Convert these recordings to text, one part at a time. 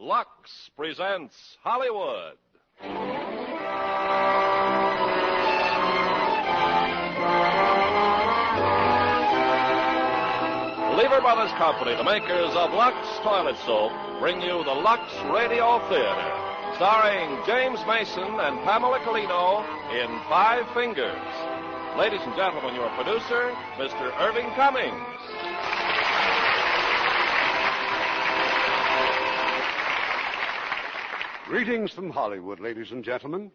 Lux presents Hollywood. Lever Brothers Company, the makers of Lux Toilet Soap, bring you the Lux Radio Theater, starring James Mason and Pamela Collino in Five Fingers. Ladies and gentlemen, your producer, Mr. Irving Cummings. Greetings from Hollywood, ladies and gentlemen.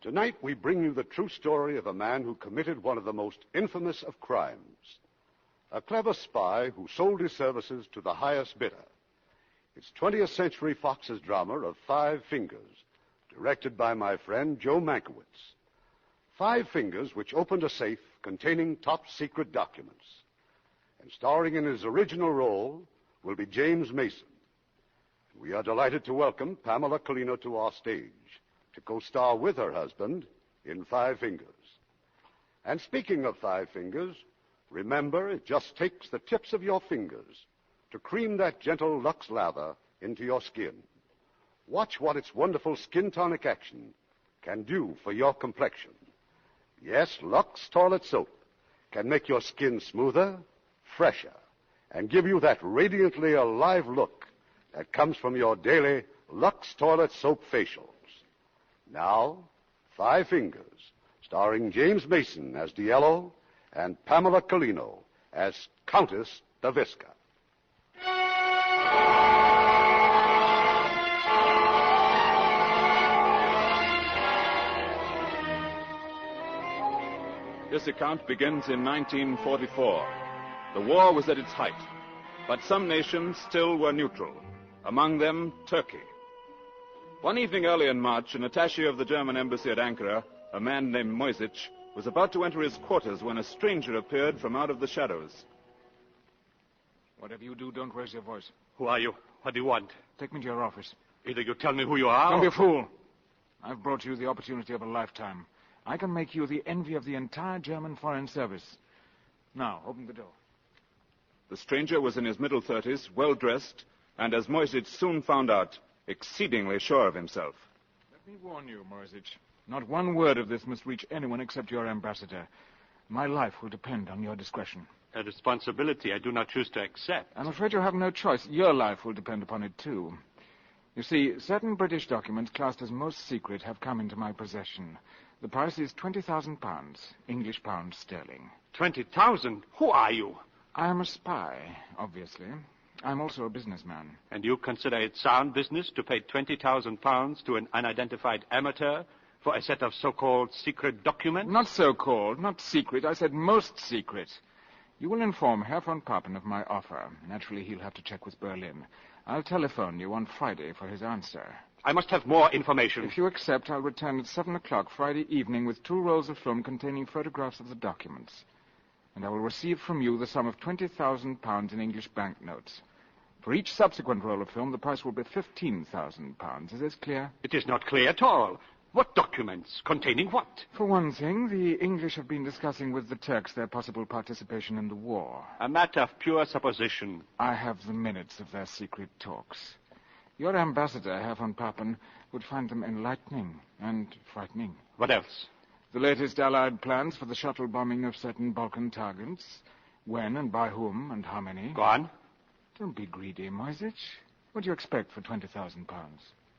Tonight we bring you the true story of a man who committed one of the most infamous of crimes. A clever spy who sold his services to the highest bidder. It's 20th Century Fox's drama of Five Fingers, directed by my friend Joe Mankiewicz. Five Fingers, which opened a safe containing top-secret documents. And starring in his original role will be James Mason. We are delighted to welcome Pamela Collino to our stage to co-star with her husband in Five Fingers. And speaking of Five Fingers, remember, it just takes the tips of your fingers to cream that gentle Lux lather into your skin. Watch what its wonderful skin tonic action can do for your complexion. Yes, Lux Toilet Soap can make your skin smoother, fresher, and give you that radiantly alive look that comes from your daily Lux Toilet Soap facials. Now, Five Fingers, starring James Mason as Diello and Pamela Collino as Countess Davisca. This account begins in 1944. The war was at its height, but some nations still were neutral. Among them, Turkey. One evening early in March, an attaché of the German embassy at Ankara, a man named Moisich, was about to enter his quarters when a stranger appeared from out of the shadows. Whatever you do, don't raise your voice. Who are you? What do you want? Take me to your office. Either you tell me who you are, Don't be a fool. I've brought you the opportunity of a lifetime. I can make you the envy of the entire German Foreign Service. Now, open the door. The stranger was in his middle 30s, well-dressed, and as Moisich soon found out, exceedingly sure of himself. Let me warn you, Moisich. Not one word of this must reach anyone except your ambassador. My life will depend on your discretion. A responsibility I do not choose to accept. I'm afraid you have no choice. Your life will depend upon it, too. You see, certain British documents classed as most secret have come into my possession. The price is £20,000, English pounds sterling. 20,000? Who are you? I am a spy, obviously. I'm also a businessman. And you consider it sound business to pay £20,000 to an unidentified amateur for a set of so-called secret documents? Not so-called, not secret. I said most secret. You will inform Herr von Papen of my offer. Naturally, he'll have to check with Berlin. I'll telephone you on Friday for his answer. I must have more information. If you accept, I'll return at 7 o'clock Friday evening with 2 rolls of film containing photographs of the documents. And I will receive from you the sum of £20,000 in English banknotes. For each subsequent roll of film, the price will be £15,000. Is this clear? It is not clear at all. What documents? Containing what? For one thing, the English have been discussing with the Turks their possible participation in the war. A matter of pure supposition. I have the minutes of their secret talks. Your ambassador, Herr von Papen, would find them enlightening and frightening. What else? The latest Allied plans for the shuttle bombing of certain Balkan targets. When and by whom and how many. Go on. Don't be greedy, Moisich. What do you expect for £20,000?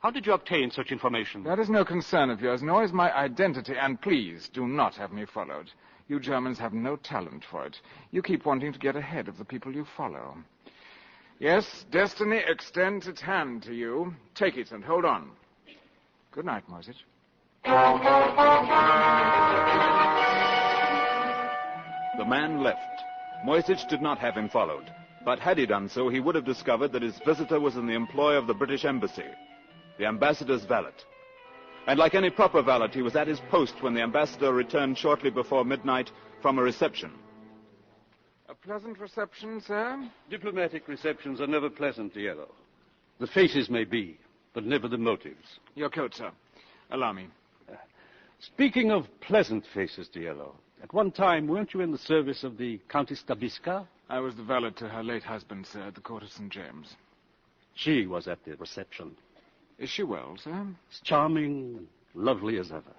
How did you obtain such information? That is no concern of yours, nor is my identity, and please do not have me followed. You Germans have no talent for it. You keep wanting to get ahead of the people you follow. Yes, destiny extends its hand to you. Take it and hold on. Good night, Moisich. The man left. Moisich did not have him followed. But had he done so, he would have discovered that his visitor was in the employ of the British Embassy, the ambassador's valet. And like any proper valet, he was at his post when the ambassador returned shortly before midnight from a reception. A pleasant reception, sir? Diplomatic receptions are never pleasant, Diello. The faces may be, but never the motives. Your coat, sir. Allow me. Speaking of pleasant faces, Diello, at one time, weren't you in the service of the Countess Davisca? I was the valet to her late husband, sir, at the court of St. James. She was at the reception. Is she well, sir? As charming and lovely as ever,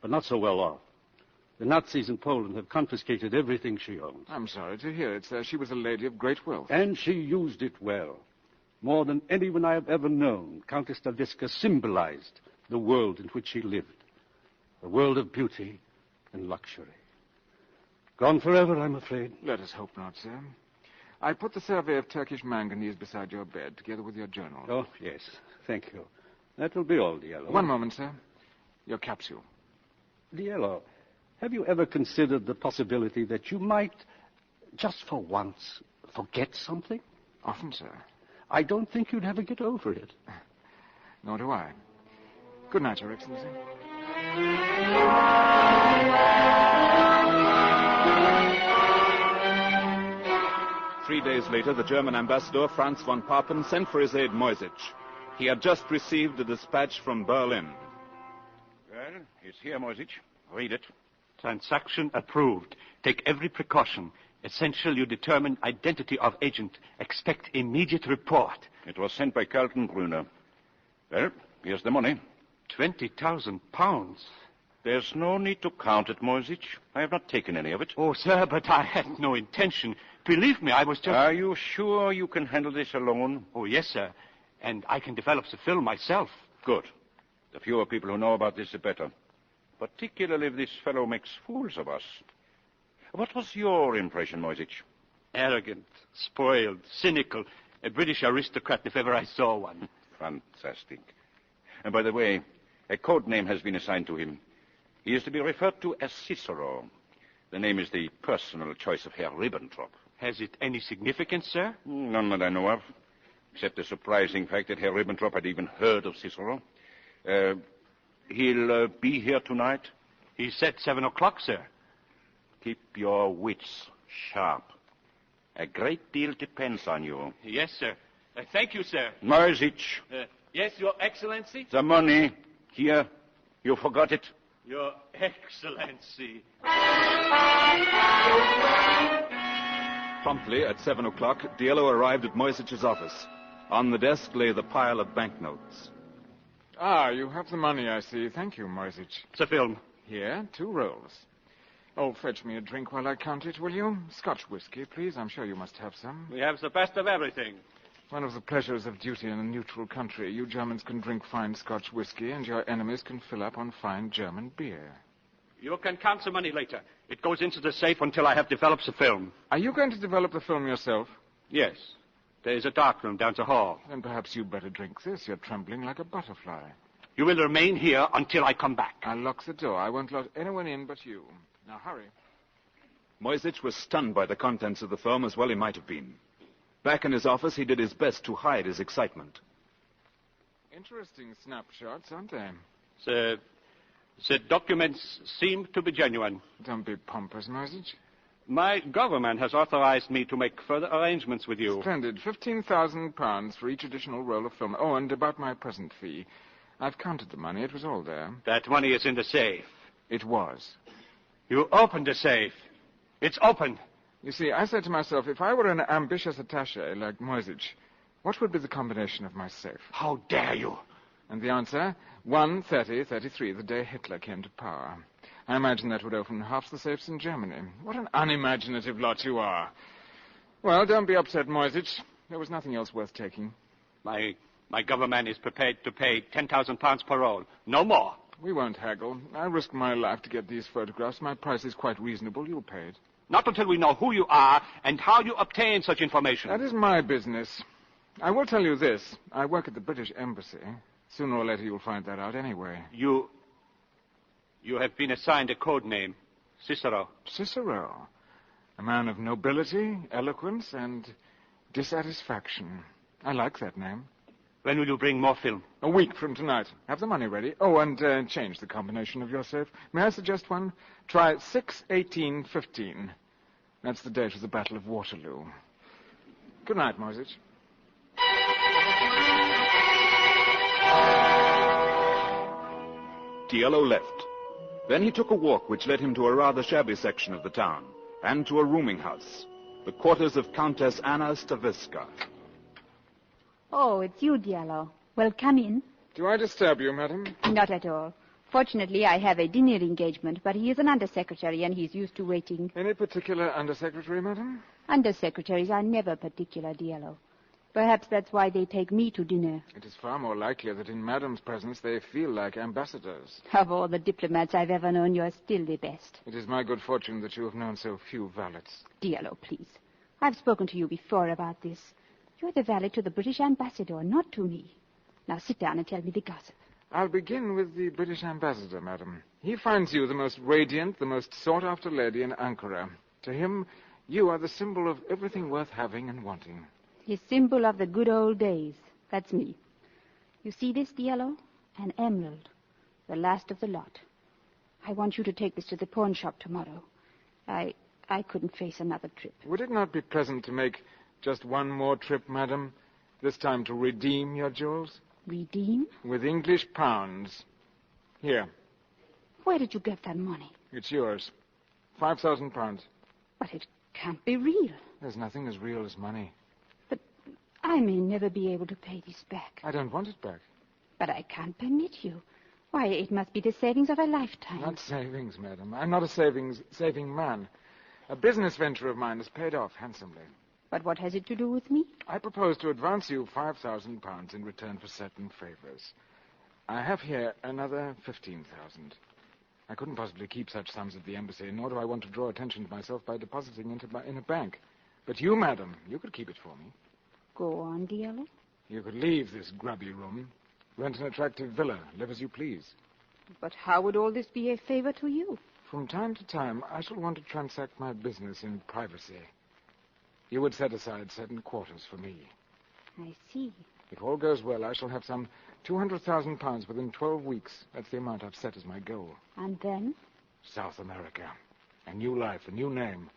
but not so well off. The Nazis in Poland have confiscated everything she owned. I'm sorry to hear it, sir. She was a lady of great wealth. And she used it well. More than anyone I have ever known, Countess Stavisca symbolized the world in which she lived. A world of beauty and luxury. Gone forever, I'm afraid. Let us hope not, sir. I put the survey of Turkish manganese beside your bed, together with your journal. Oh, yes. Thank you. That will be all, Diallo. One moment, sir. Your capsule. Diallo, have you ever considered the possibility that you might, just for once, forget something? Often, sir. I don't think you'd ever get over it. Nor do I. Good night, Your Excellency. 3 days later, the German ambassador, Franz von Papen, sent for his aide Moisich. He had just received a dispatch from Berlin. Well, it's here, Moisich. Read it. Transaction approved. Take every precaution. Essential you determine identity of agent. Expect immediate report. It was sent by Kaltenbrunner. Well, here's the money. 20,000 pounds. There's no need to count it, Moisich. I have not taken any of it. Oh, sir, but I had no intention. Believe me, I was just... Are you sure you can handle this alone? Oh, yes, sir. And I can develop the film myself. Good. The fewer people who know about this, the better. Particularly if this fellow makes fools of us. What was your impression, Moisich? Arrogant, spoiled, cynical. A British aristocrat, if ever I saw one. Fantastic. And by the way, a code name has been assigned to him. He is to be referred to as Cicero. The name is the personal choice of Herr Ribbentrop. Has it any significance, sir? None that I know of, except the surprising fact that Herr Ribbentrop had even heard of Cicero. He'll be here tonight? He said 7 o'clock, sir. Keep your wits sharp. A great deal depends on you. Yes, sir. Thank you, sir. Moisich. Yes, Your Excellency? The money. Here. You forgot it. Your Excellency. Promptly at 7 o'clock, Diallo arrived at Moisich's office. On the desk lay the pile of banknotes. Ah, you have the money, I see. Thank you, Moisich. It's a film. Here, 2 rolls. Oh, fetch me a drink while I count it, will you? Scotch whiskey, please. I'm sure you must have some. We have the best of everything. One of the pleasures of duty in a neutral country. You Germans can drink fine Scotch whiskey, and your enemies can fill up on fine German beer. You can count the money later. It goes into the safe until I have developed the film. Are you going to develop the film yourself? Yes. There is a dark room down the hall. Then perhaps you'd better drink this. You're trembling like a butterfly. You will remain here until I come back. I'll lock the door. I won't let anyone in but you. Now, hurry. Moisich was stunned by the contents of the film, as well he might have been. Back in his office, he did his best to hide his excitement. Interesting snapshots, aren't they? The documents seem to be genuine. Don't be pompous, Moisich. My government has authorized me to make further arrangements with you. Splendid. £15,000 for each additional roll of film. Oh, and about my present fee. I've counted the money. It was all there. That money is in the safe. It was. You opened the safe. It's open. You see, I said to myself, if I were an ambitious attaché like Moisich, what would be the combination of my safe? How dare you? And the answer, 1/30/33, the day Hitler came to power. I imagine that would open half the safes in Germany. What an unimaginative lot you are. Well, don't be upset, Moisich. There was nothing else worth taking. My government is prepared to pay £10,000 per roll. No more. We won't haggle. I risked my life to get these photographs. My price is quite reasonable. You'll pay it. Not until we know who you are and how you obtain such information. That is my business. I will tell you this. I work at the British Embassy. Sooner or later you'll find that out anyway. You have been assigned a code name, Cicero. Cicero. A man of nobility, eloquence, and dissatisfaction. I like that name. When will you bring more film? A week from tonight. Have the money ready. Oh, and change the combination of your safe. May I suggest one? Try 6/18/15. That's the date of the Battle of Waterloo. Good night, Moisich. Diallo left. Then he took a walk which led him to a rather shabby section of the town, and to a rooming house, the quarters of Countess Anna Stavisca. Oh, it's you, Diallo. Well, come in. Do I disturb you, madam? Not at all. Fortunately, I have a dinner engagement, but he is an undersecretary and he's used to waiting. Any particular undersecretary, madam? Undersecretaries are never particular, Diallo. Perhaps that's why they take me to dinner. It is far more likely that in madam's presence they feel like ambassadors. Of all the diplomats I've ever known, you're still the best. It is my good fortune that you have known so few valets. Diallo, please. I've spoken to you before about this. You're the valet to the British ambassador, not to me. Now sit down and tell me the gossip. I'll begin with the British ambassador, madam. He finds you the most radiant, the most sought-after lady in Ankara. To him, you are the symbol of everything worth having and wanting. A symbol of the good old days. That's me. You see this, Diallo? An emerald. The last of the lot. I want you to take this to the pawn shop tomorrow. I couldn't face another trip. Would it not be pleasant to make just one more trip, madam? This time to redeem your jewels? Redeem? With English pounds. Here. Where did you get that money? It's yours. 5,000 pounds. But it can't be real. There's nothing as real as money. But I may never be able to pay this back. I don't want it back. But I can't permit you. Why, it must be the savings of a lifetime. Not savings, madam. I'm not a saving man. A business venture of mine has paid off handsomely. But what has it to do with me? I propose to advance you 5,000 pounds in return for certain favors. I have here another 15,000. I couldn't possibly keep such sums at the embassy, nor do I want to draw attention to myself by depositing in a bank. But you, madam, you could keep it for me. Go on, Diallo. You could leave this grubby room, rent an attractive villa, live as you please. But how would all this be a favor to you? From time to time, I shall want to transact my business in privacy. You would set aside certain quarters for me. I see. If all goes well, I shall have some 200,000 pounds within 12 weeks. That's the amount I've set as my goal. And then? South America. A new life, a new name.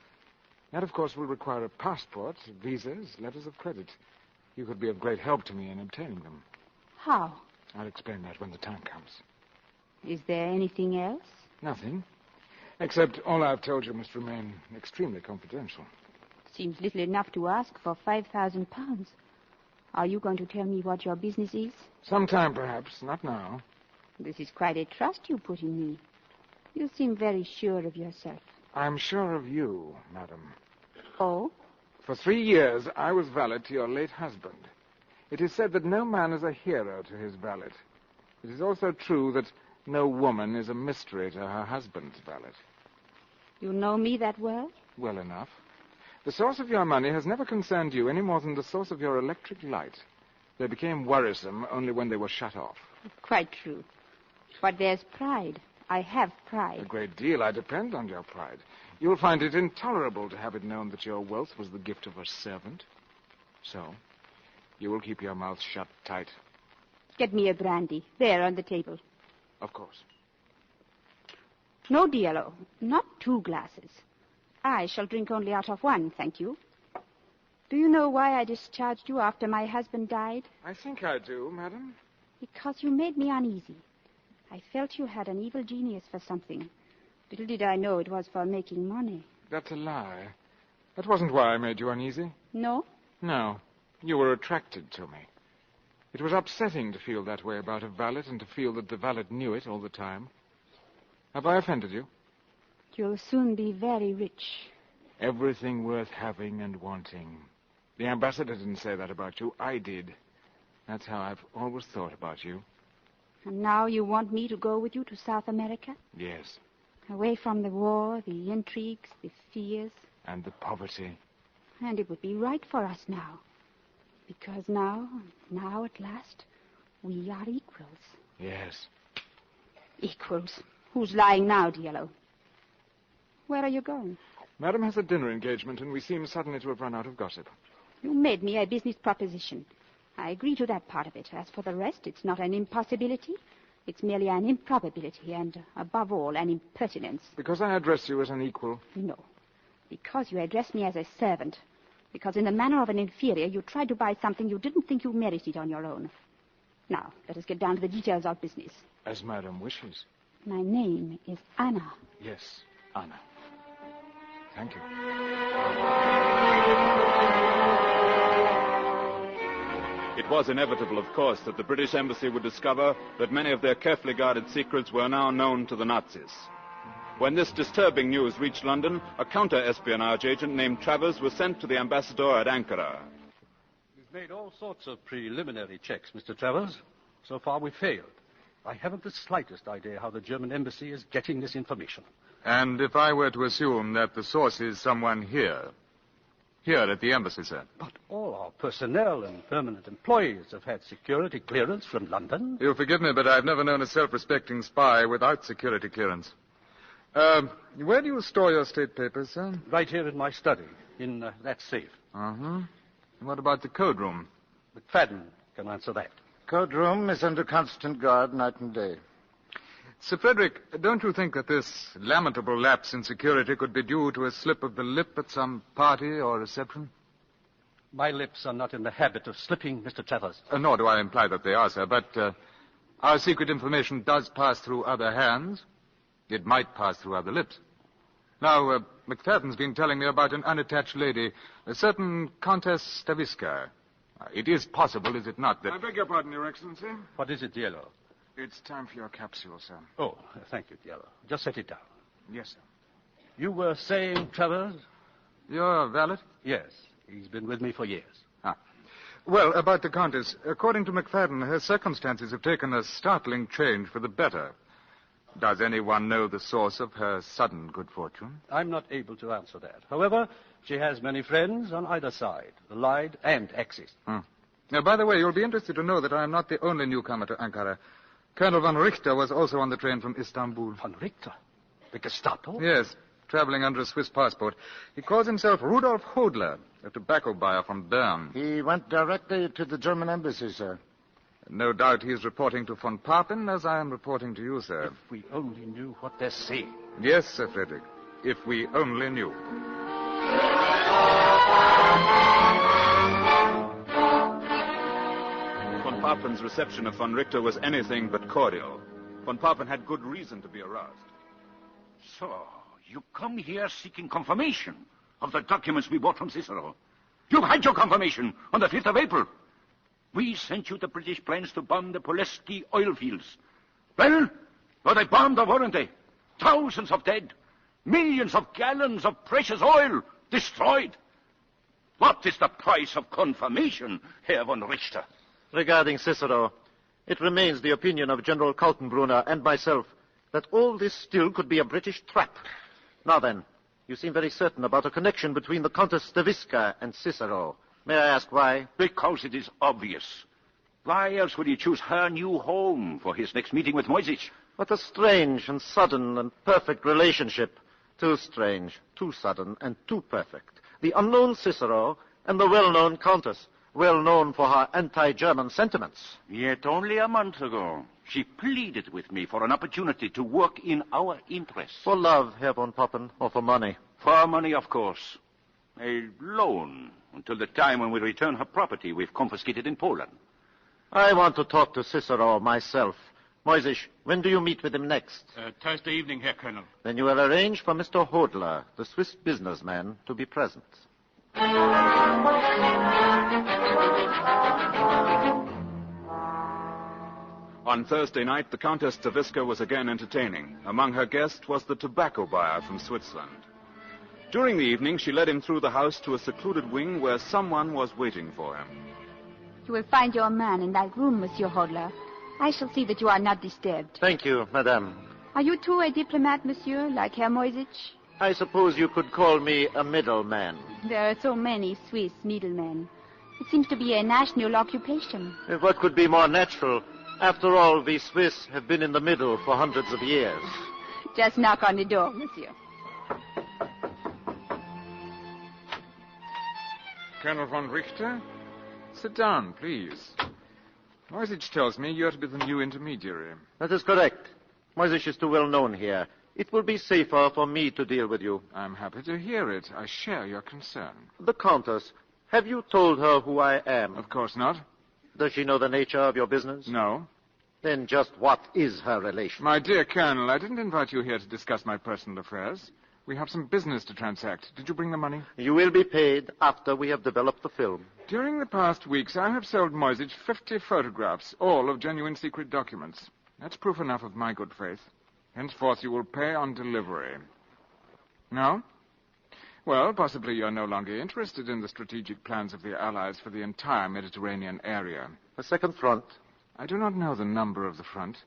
That, of course, will require a passport, visas, letters of credit. You could be of great help to me in obtaining them. How? I'll explain that when the time comes. Is there anything else? Nothing. Except all I've told you must remain extremely confidential. Seems little enough to ask for 5,000 pounds. Are you going to tell me what your business is? Sometime, perhaps. Not now. This is quite a trust you put in me. You seem very sure of yourself. I'm sure of you, madam. Oh? For 3 years, I was valet to your late husband. It is said that no man is a hero to his valet. It is also true that no woman is a mystery to her husband's valet. You know me that well? Well enough. The source of your money has never concerned you any more than the source of your electric light. They became worrisome only when they were shut off. Quite true. But there's pride. I have pride. A great deal. I depend on your pride. You'll find it intolerable to have it known that your wealth was the gift of a servant. So, you will keep your mouth shut tight. Get me a brandy. There, on the table. Of course. No, Diallo. Not 2 glasses. I shall drink only out of 1, thank you. Do you know why I discharged you after my husband died? I think I do, madam. Because you made me uneasy. I felt you had an evil genius for something. Little did I know it was for making money. That's a lie. That wasn't why I made you uneasy. No? No. You were attracted to me. It was upsetting to feel that way about a valet and to feel that the valet knew it all the time. Have I offended you? You'll soon be very rich. Everything worth having and wanting. The ambassador didn't say that about you. I did. That's how I've always thought about you. And now you want me to go with you to South America? Yes. Away from the war, the intrigues, the fears. And the poverty. And it would be right for us now. Because now at last, we are equals. Yes. Equals. Who's lying now, Diallo? Where are you going? Madam has a dinner engagement, and we seem suddenly to have run out of gossip. You made me a business proposition. I agree to that part of it. As for the rest, it's not an impossibility. It's merely an improbability, and, above all, an impertinence. Because I address you as an equal? No. Because you address me as a servant. Because in the manner of an inferior, you tried to buy something you didn't think you merited on your own. Now, let us get down to the details of business. As madam wishes. My name is Anna. Yes, Anna. Thank you. It was inevitable, of course, that the British Embassy would discover that many of their carefully guarded secrets were now known to the Nazis. When this disturbing news reached London, a counter-espionage agent named Travers was sent to the ambassador at Ankara. We've made all sorts of preliminary checks, Mr. Travers. So far, we've failed. I haven't the slightest idea how the German embassy is getting this information. And if I were to assume that the source is someone here at the embassy, sir? But all our personnel and permanent employees have had security clearance from London. You'll forgive me, but I've never known a self-respecting spy without security clearance. Where do you store your state papers, sir? Right here in my study, in that safe. Uh-huh. What about the code room? McFadden can answer that. Code room is under constant guard night and day. Sir Frederick, don't you think that this lamentable lapse in security could be due to a slip of the lip at some party or reception? My lips are not in the habit of slipping, Mr. Travers. Nor do I imply that they are, sir, but our secret information does pass through other hands. It might pass through other lips. Now, McFadden's been telling me about an unattached lady, a certain Countess Staviska. It is possible, is it not, that... I beg your pardon, Your Excellency. What is it, Diallo? It's time for your capsule, sir. Oh, thank you, Diallo. Just set it down. Yes, sir. You were saying, Travers? Your valet? Yes. He's been with me for years. Well, about the Countess, according to McFadden, her circumstances have taken a startling change for the better. Does anyone know the source of her sudden good fortune? I'm not able to answer that. However, she has many friends on either side, the Allied and Axis. Now, by the way, you'll be interested to know that I am not the only newcomer to Ankara. Colonel von Richter was also on the train from Istanbul. Von Richter? The Gestapo? Yes, traveling under a Swiss passport. He calls himself Rudolf Hodler, a tobacco buyer from Bern. He went directly to the German embassy, sir. No doubt he's reporting to von Papen as I am reporting to you, sir. If we only knew what they're saying. Yes, Sir Frederick. If we only knew. Von Papen's reception of von Richter was anything but cordial. Von Papen had good reason to be aroused. So, you come here seeking confirmation of the documents we bought from Cicero. You've had your confirmation on the 5th of April. We sent you the British planes to bomb the Poleski oil fields. Well, they bombed them, weren't they? Thousands of dead. Millions of gallons of precious oil destroyed. What is the price of confirmation, Herr von Richter? Regarding Cicero, it remains the opinion of General Kaltenbrunner and myself that all this still could be a British trap. Now then, you seem very certain about a connection between the Countess Staviska and Cicero. May I ask why? Because it is obvious. Why else would he choose her new home for his next meeting with Moisich? What a strange and sudden and perfect relationship. Too strange, too sudden, and too perfect. The unknown Cicero and the well-known Countess, well known for her anti-German sentiments. Yet only a month ago, she pleaded with me for an opportunity to work in our interests. For love, Herr von Papen, or for money? For money, of course. A loan until the time when we return her property we've confiscated in Poland. I want to talk to Cicero myself. Moisich, when do you meet with him next? Thursday evening, Herr Colonel. Then you will arrange for Mr. Hodler, the Swiss businessman, to be present. On Thursday night, the Countess Staviska was again entertaining. Among her guests was the tobacco buyer from Switzerland. During the evening, she led him through the house to a secluded wing where someone was waiting for him. You will find your man in that room, Monsieur Hodler. I shall see that you are not disturbed. Thank you, madame. Are you too a diplomat, monsieur, like Herr Moisich? I suppose you could call me a middleman. There are so many Swiss middlemen. It seems to be a national occupation. What could be more natural? After all, we Swiss have been in the middle for hundreds of years. Just knock on the door, monsieur. Colonel von Richter? Sit down, please. Moisich tells me you're to be the new intermediary. That is correct. Moisich is too well known here. It will be safer for me to deal with you. I'm happy to hear it. I share your concern. The Countess, have you told her who I am? Of course not. Does she know the nature of your business? No. Then just what is her relation? My dear Colonel, I didn't invite you here to discuss my personal affairs. We have some business to transact. Did you bring the money? You will be paid after we have developed the film. During the past weeks, I have sold Moisage 50 photographs, all of genuine secret documents. That's proof enough of my good faith. Henceforth, you will pay on delivery. No? Well, possibly you're no longer interested in the strategic plans of the Allies for the entire Mediterranean area. A second front? I do not know the number of the front.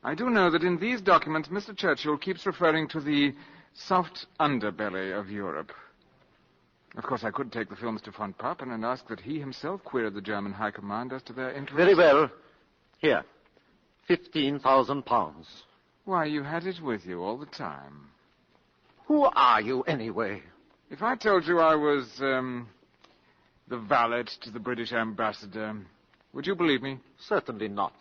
I do know that in these documents, Mr. Churchill keeps referring to the soft underbelly of Europe. Of course, I could take the films to von Papen and ask that he himself queer the German High Command as to their interests. Very well. Here, 15,000 pounds. Why, you had it with you all the time. Who are you, anyway? If I told you I was, the valet to the British ambassador, would you believe me? Certainly not.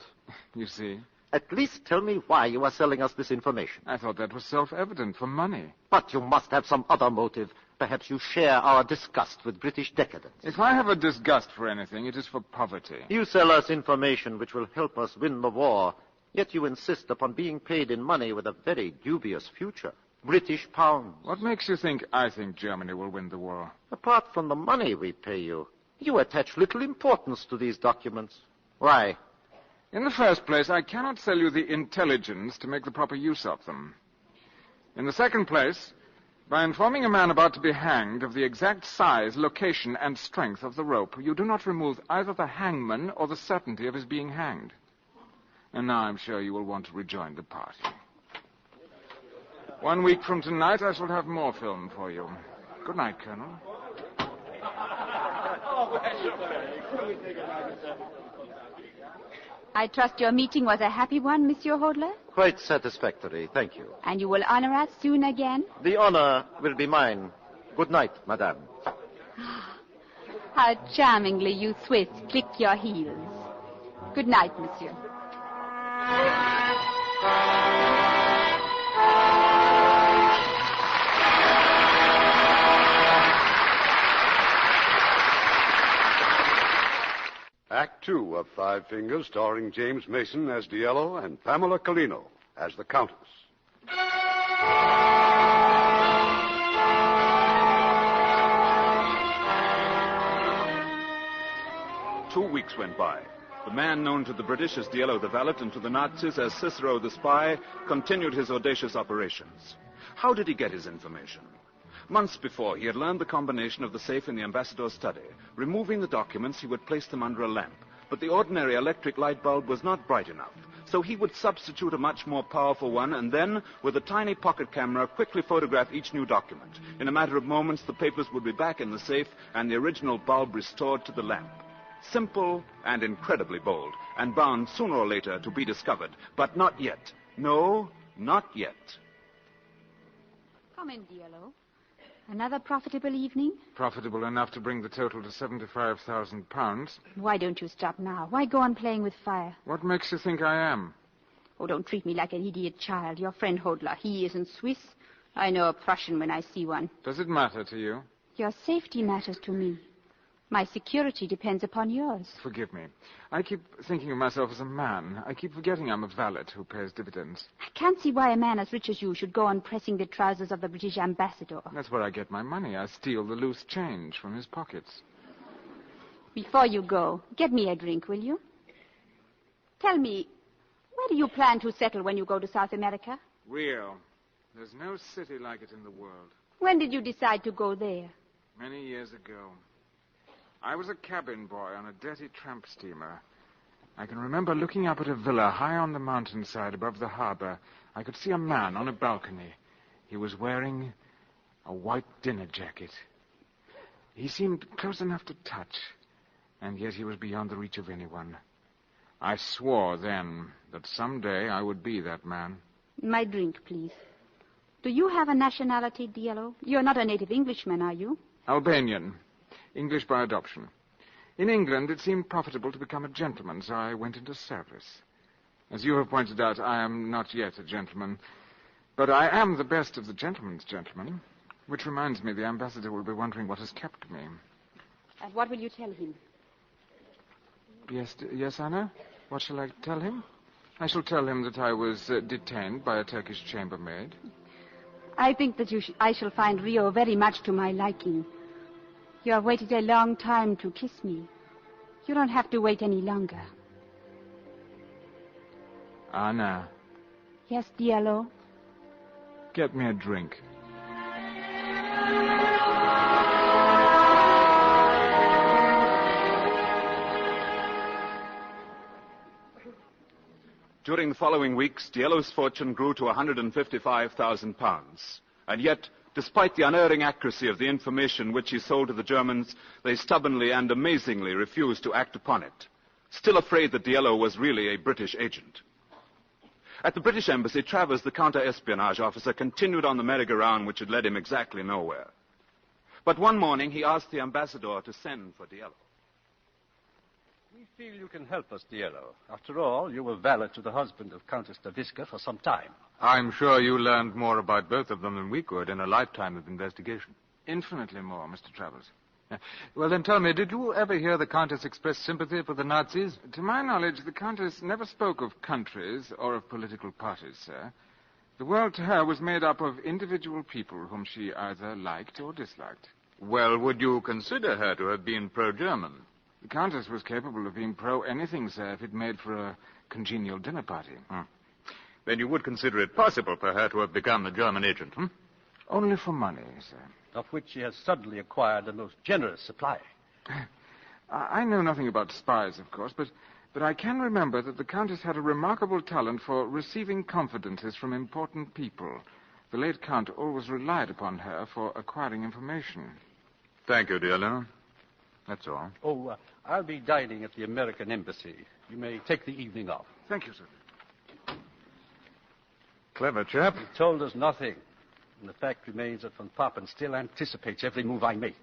You see? At least tell me why you are selling us this information. I thought that was self-evident, for money. But you must have some other motive. Perhaps you share our disgust with British decadence. If I have a disgust for anything, it is for poverty. You sell us information which will help us win the war, yet you insist upon being paid in money with a very dubious future. British pounds. What makes you think I think Germany will win the war? Apart from the money we pay you, you attach little importance to these documents. Why? In the first place, I cannot sell you the intelligence to make the proper use of them. In the second place, by informing a man about to be hanged of the exact size, location, and strength of the rope, you do not remove either the hangman or the certainty of his being hanged. And now I'm sure you will want to rejoin the party. 1 week from tonight, I shall have more film for you. Good night, Colonel. I trust your meeting was a happy one, Monsieur Hodler? Quite satisfactory, thank you. And you will honor us soon again? The honor will be mine. Good night, madame. How charmingly you Swiss click your heels. Good night, monsieur. Act 2 of Five Fingers, starring James Mason as Diello and Pamela Collino as the Countess. 2 weeks went by. The man known to the British as Diello the Valet and to the Nazis as Cicero the Spy continued his audacious operations. How did he get his information? Months before, he had learned the combination of the safe in the ambassador's study. Removing the documents, he would place them under a lamp. But the ordinary electric light bulb was not bright enough. So he would substitute a much more powerful one and then, with a tiny pocket camera, quickly photograph each new document. In a matter of moments, the papers would be back in the safe and the original bulb restored to the lamp. Simple and incredibly bold, and bound sooner or later to be discovered. But not yet. No, not yet. Come in, Diello. Another profitable evening? Profitable enough to bring the total to £75,000. Why don't you stop now? Why go on playing with fire? What makes you think I am? Oh, don't treat me like an idiot child. Your friend Hodler, he isn't Swiss. I know a Prussian when I see one. Does it matter to you? Your safety matters to me. My security depends upon yours. Forgive me. I keep thinking of myself as a man. I keep forgetting I'm a valet who pays dividends. I can't see why a man as rich as you should go on pressing the trousers of the British ambassador. That's where I get my money. I steal the loose change from his pockets. Before you go, get me a drink, will you? Tell me, where do you plan to settle when you go to South America? Rio. There's no city like it in the world. When did you decide to go there? Many years ago. I was a cabin boy on a dirty tramp steamer. I can remember looking up at a villa high on the mountainside above the harbor. I could see a man on a balcony. He was wearing a white dinner jacket. He seemed close enough to touch, and yet he was beyond the reach of anyone. I swore then that someday I would be that man. My drink, please. Do you have a nationality, Diello? You're not a native Englishman, are you? Albanian. English by adoption. In England, it seemed profitable to become a gentleman, so I went into service. As you have pointed out, I am not yet a gentleman, but I am the best of the gentleman's gentlemen, which reminds me the ambassador will be wondering what has kept me. And what will you tell him? Yes, Anna? What shall I tell him? I shall tell him that I was detained by a Turkish chambermaid. I think that I shall find Rio very much to my liking. You have waited a long time to kiss me. You don't have to wait any longer. Anna. Yes, Diallo? Get me a drink. During the following weeks, Diallo's fortune grew to £155,000. And yet, despite the unerring accuracy of the information which he sold to the Germans, they stubbornly and amazingly refused to act upon it, still afraid that Diallo was really a British agent. At the British Embassy, Travers, the counter-espionage officer, continued on the merry-go-round which had led him exactly nowhere. But one morning, he asked the ambassador to send for Diallo. We feel you can help us, Diallo. After all, you were valet to the husband of Countess Daviska for some time. I'm sure you learned more about both of them than we could in a lifetime of investigation. Infinitely more, Mr. Travers. Well, then tell me, did you ever hear the Countess express sympathy for the Nazis? To my knowledge, the Countess never spoke of countries or of political parties, sir. The world to her was made up of individual people whom she either liked or disliked. Well, would you consider her to have been pro-German? The Countess was capable of being pro-anything, sir, if it made for a congenial dinner party. Then you would consider it possible for her to have become a German agent, Only for money, sir. Of which she has suddenly acquired a most generous supply. I know nothing about spies, of course, but I can remember that the Countess had a remarkable talent for receiving confidences from important people. The late Count always relied upon her for acquiring information. Thank you, Diallo. That's all. Oh, I'll be dining at the American Embassy. You may take the evening off. Thank you, sir. Clever chap. He told us nothing. And the fact remains that von Papen still anticipates every move I make.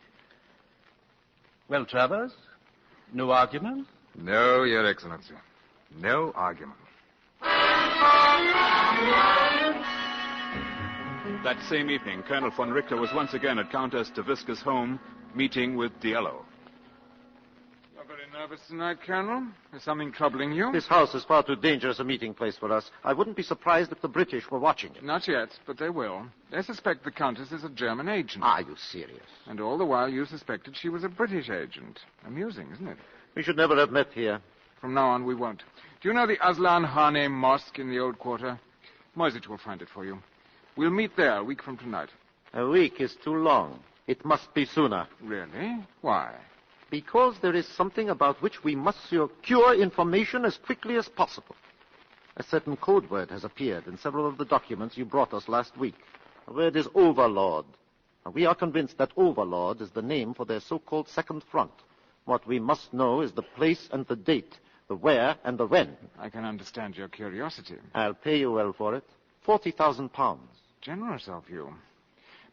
Well, Travers, no argument? No, Your Excellency. No argument. That same evening, Colonel von Richter was once again at Countess Daviska's home, meeting with Diallo. You're very nervous tonight, Colonel. Is something troubling you? This house is far too dangerous a meeting place for us. I wouldn't be surprised if the British were watching it. Not yet, but they will. They suspect the Countess is a German agent. Are you serious? And all the while you suspected she was a British agent. Amusing, isn't it? We should never have met here. From now on, we won't. Do you know the Aslan Hane Mosque in the Old Quarter? Moisich will find it for you. We'll meet there a week from tonight. A week is too long. It must be sooner. Really? Why? Because there is something about which we must secure information as quickly as possible. A certain code word has appeared in several of the documents you brought us last week. The word is Overlord. And we are convinced that Overlord is the name for their so-called Second Front. What we must know is the place and the date, the where and the when. I can understand your curiosity. I'll pay you well for it. £40,000. Generous of you.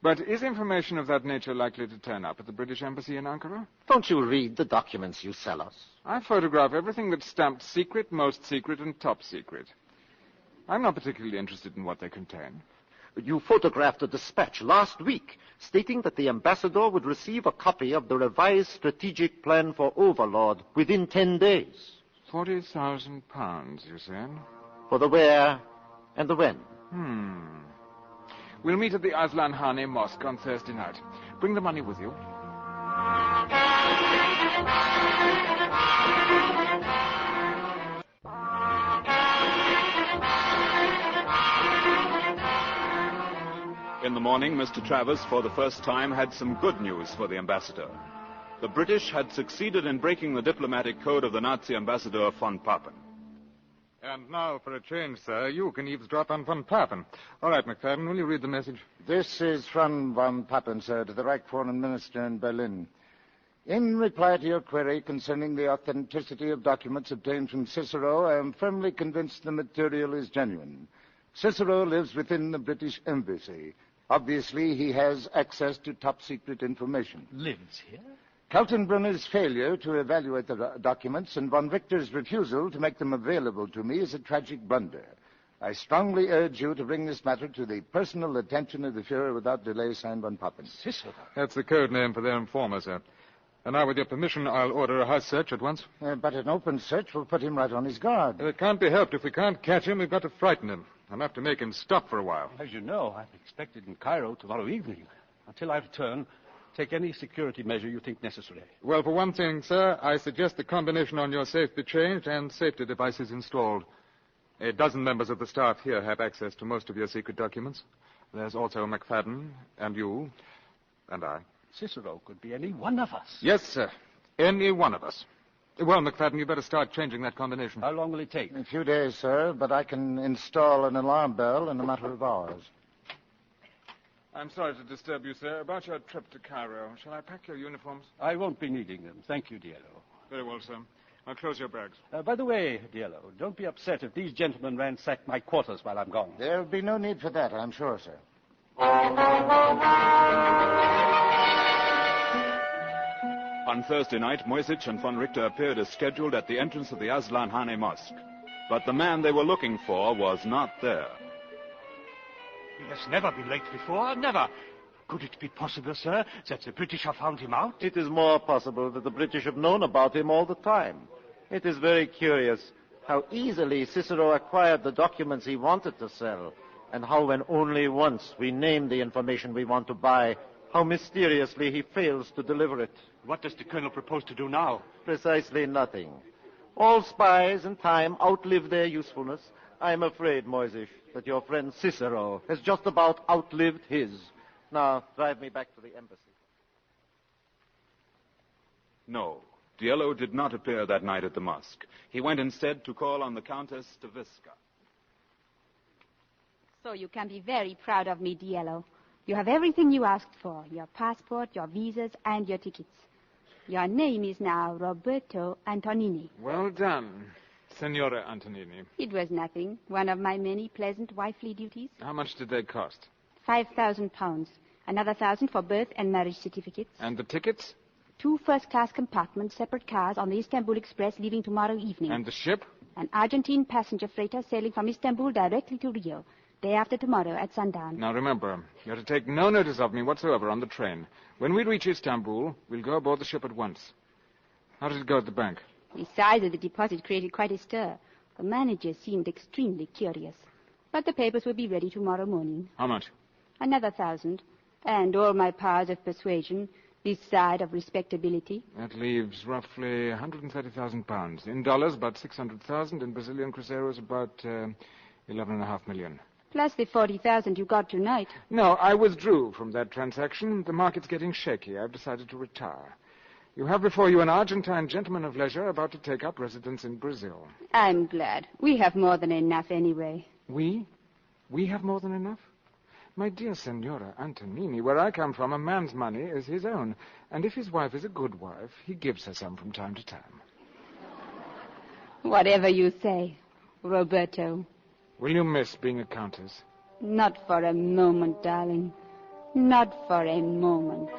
But is information of that nature likely to turn up at the British Embassy in Ankara? Don't you read the documents you sell us? I photograph everything that's stamped secret, most secret, and top secret. I'm not particularly interested in what they contain. You photographed a dispatch last week stating that the ambassador would receive a copy of the revised strategic plan for Overlord within 10 days. £40,000, you said? For the where and the when. We'll meet at the Aslan Hane Mosque on Thursday night. Bring the money with you. In the morning, Mr. Travers, for the first time, had some good news for the ambassador. The British had succeeded in breaking the diplomatic code of the Nazi ambassador, von Papen. And now, for a change, sir, you can eavesdrop on von Papen. All right, McFadden, will you read the message? This is from von Papen, sir, to the Reich Foreign Minister in Berlin. In reply to your query concerning the authenticity of documents obtained from Cicero, I am firmly convinced the material is genuine. Cicero lives within the British Embassy. Obviously, he has access to top-secret information. Lives here? Kaltenbrunner's failure to evaluate the documents and von Richter's refusal to make them available to me is a tragic blunder. I strongly urge you to bring this matter to the personal attention of the Fuhrer without delay, signed von Papen. Cicero? That's the code name for their informer, sir. And now, with your permission, I'll order a house search at once. But an open search will put him right on his guard. It can't be helped. If we can't catch him, we've got to frighten him. Enough to make him stop for a while. As you know, I'm expected in Cairo tomorrow evening. Until I return, take any security measure you think necessary. Well, for one thing, sir, I suggest the combination on your safe be changed and safety devices installed. 12 members of the staff here have access to most of your secret documents. There's also McFadden, and you, and I. Cicero could be any one of us. Yes, sir. Any one of us. Well, McFadden, you better start changing that combination. How long will it take? A few days, sir, but I can install an alarm bell in a matter of hours. I'm sorry to disturb you, sir. About your trip to Cairo, shall I pack your uniforms? I won't be needing them. Thank you, Diallo. Very well, sir. I'll close your bags. By the way, Diallo, don't be upset if these gentlemen ransack my quarters while I'm gone. There'll be no need for that, I'm sure, sir. On Thursday night, Moisich and von Richter appeared as scheduled at the entrance of the Aslan Hane Mosque. But the man they were looking for was not there. He has never been late before, never. Could it be possible, sir, that the British have found him out? It is more possible that the British have known about him all the time. It is very curious how easily Cicero acquired the documents he wanted to sell, and how when only once we name the information we want to buy, how mysteriously he fails to deliver it. What does the colonel propose to do now? Precisely nothing. All spies in time outlive their usefulness. I am afraid, Moisich, that your friend Cicero has just about outlived his. Now, drive me back to the embassy. No, Diallo did not appear that night at the mosque. He went instead to call on the Countess Stavisca. So you can be very proud of me, Diallo. You have everything you asked for, your passport, your visas, and your tickets. Your name is now Roberto Antonini. Well done, Signora Antonini. It was nothing. One of my many pleasant wifely duties. How much did they cost? £5,000. Another 1,000 for birth and marriage certificates. And the tickets? 2 first-class compartments, separate cars on the Istanbul Express leaving tomorrow evening. And the ship? An Argentine passenger freighter sailing from Istanbul directly to Rio. Day after tomorrow at sundown. Now remember, you're to take no notice of me whatsoever on the train. When we reach Istanbul, we'll go aboard the ship at once. How did it go at the bank? The size of the deposit created quite a stir. The manager seemed extremely curious. But the papers will be ready tomorrow morning. How much? Another 1,000. And all my powers of persuasion, this side of respectability. That leaves roughly £130,000. In dollars, about 600,000. In Brazilian cruzeiros, about 11.5 million. Plus the 40,000 you got tonight. No, I withdrew from that transaction. The market's getting shaky. I've decided to retire. You have before you an Argentine gentleman of leisure about to take up residence in Brazil. I'm glad. We have more than enough anyway. We? We have more than enough? My dear Signora Antonini, where I come from, a man's money is his own. And if his wife is a good wife, he gives her some from time to time. Whatever you say, Roberto. Will you miss being a countess? Not for a moment, darling. Not for a moment.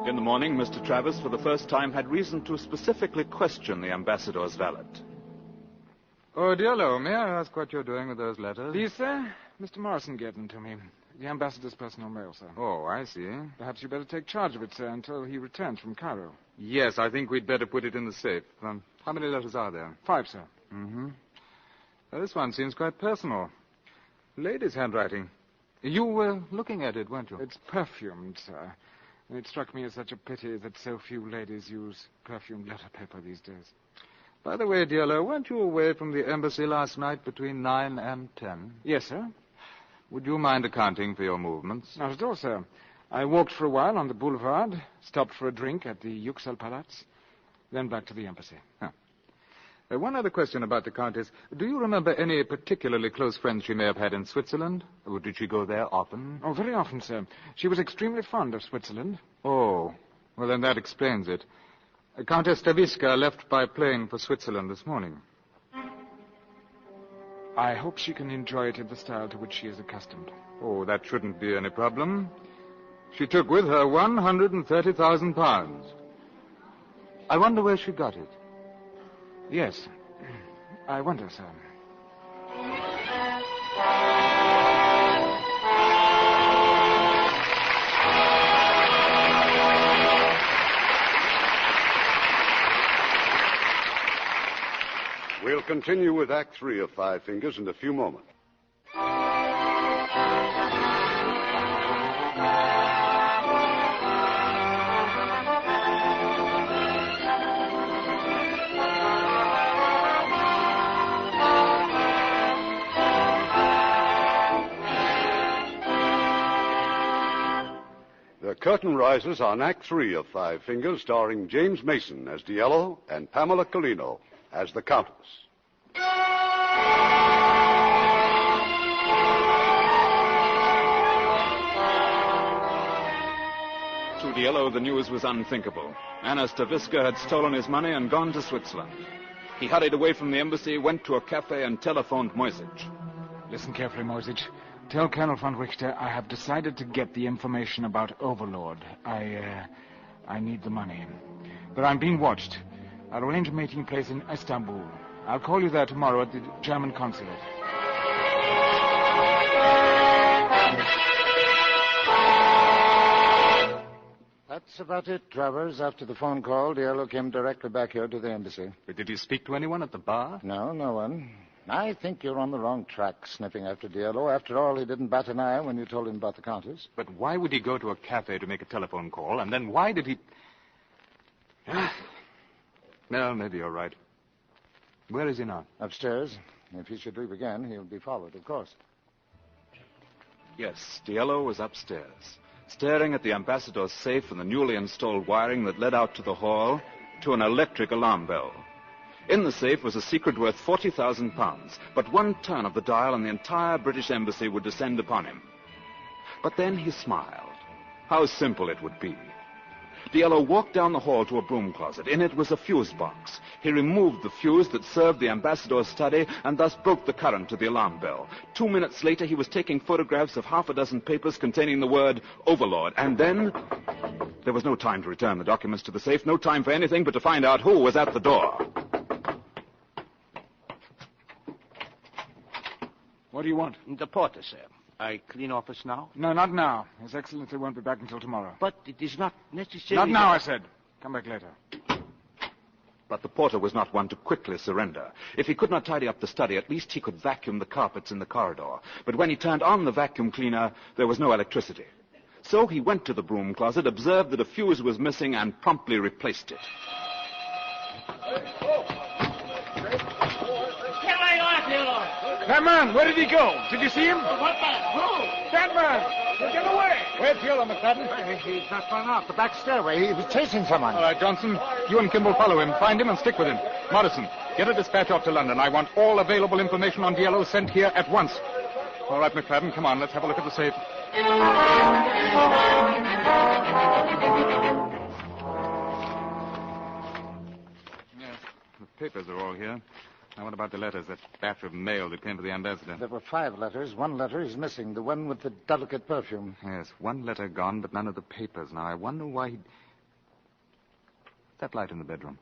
In the morning, Mr. Travis, for the first time, had reason to specifically question the ambassador's valet. Oh, Diallo, may I ask what you're doing with those letters? These, sir? Mr. Morrison gave them to me. The ambassador's personal mail, sir. Oh, I see. Perhaps you better take charge of it, sir, until he returns from Cairo. Yes, I think we'd better put it in the safe. How many letters are there? 5, sir. Mm-hmm. Well, this one seems quite personal. Lady's handwriting. You were looking at it, weren't you? It's perfumed, sir. And it struck me as such a pity that so few ladies use perfumed letter paper these days. By the way, Diallo, weren't you away from the embassy last night between 9 and 10? Yes, sir. Would you mind accounting for your movements? Not at all, sir. I walked for a while on the boulevard, stopped for a drink at the Yüksel Palace, then back to the embassy. Huh. One other question about the Countess. Do you remember any particularly close friends she may have had in Switzerland? Or did she go there often? Oh, very often, sir. She was extremely fond of Switzerland. Oh, well, then that explains it. Countess Stavisca left by plane for Switzerland this morning. I hope she can enjoy it in the style to which she is accustomed. Oh, that shouldn't be any problem. She took with her £130,000. I wonder where she got it. Yes. I wonder, sir. We'll continue with Act 3 of Five Fingers in a few moments. The curtain rises on Act 3 of Five Fingers, starring James Mason as Diallo and Pamela Collino as the Countess. To Diallo, the news was unthinkable. Anna Stavisca had stolen his money and gone to Switzerland. He hurried away from the embassy, went to a cafe, and telephoned Moisich. Listen carefully, Moisich. Tell Colonel von Richter I have decided to get the information about Overlord. I need the money. But I'm being watched. I'll arrange a meeting place in Istanbul. I'll call you there tomorrow at the German consulate. That's about it, Travers. After the phone call, Diallo came directly back here to the embassy. But did you speak to anyone at the bar? No, no one. I think you're on the wrong track, sniffing after Diallo. After all, he didn't bat an eye when you told him about the Countess. But why would he go to a cafe to make a telephone call? And then why did he... Well, maybe you're right. Where is he now? Upstairs. If he should leave again, he'll be followed, of course. Yes, Diallo was upstairs, staring at the ambassador's safe and the newly installed wiring that led out to the hall to an electric alarm bell. In the safe was a secret worth £40,000, but one turn of the dial and the entire British embassy would descend upon him. But then he smiled. How simple it would be. Diallo walked down the hall to a broom closet. In it was a fuse box. He removed the fuse that served the ambassador's study and thus broke the current to the alarm bell. 2 minutes later, he was taking photographs of half a dozen papers containing the word Overlord. And then there was no time to return the documents to the safe, no time for anything but to find out who was at the door. What do you want? The porter, sir. I clean office now? No, not now. His Excellency won't be back until tomorrow. But it is not necessary... Not now, I said. Come back later. But the porter was not one to quickly surrender. If he could not tidy up the study, at least he could vacuum the carpets in the corridor. But when he turned on the vacuum cleaner, there was no electricity. So he went to the broom closet, observed that a fuse was missing, and promptly replaced it. That man, where did he go? Did you see him? What man? Who? That man! Get away! Where's Diallo, McFadden? He's not gone off the back stairway. He was chasing someone. All right, Johnson, you and Kimball follow him. Find him and stick with him. Morrison, get a dispatch off to London. I want all available information on Diallo sent here at once. All right, McFadden, come on. Let's have a look at the safe. Yes, the papers are all here. Now, what about the letters, that batch of mail that came to the ambassador? There were 5 letters. 1 letter is missing, the one with the delicate perfume. Yes, 1 letter gone, but none of the papers. Now, I wonder why he... That light in the bedroom.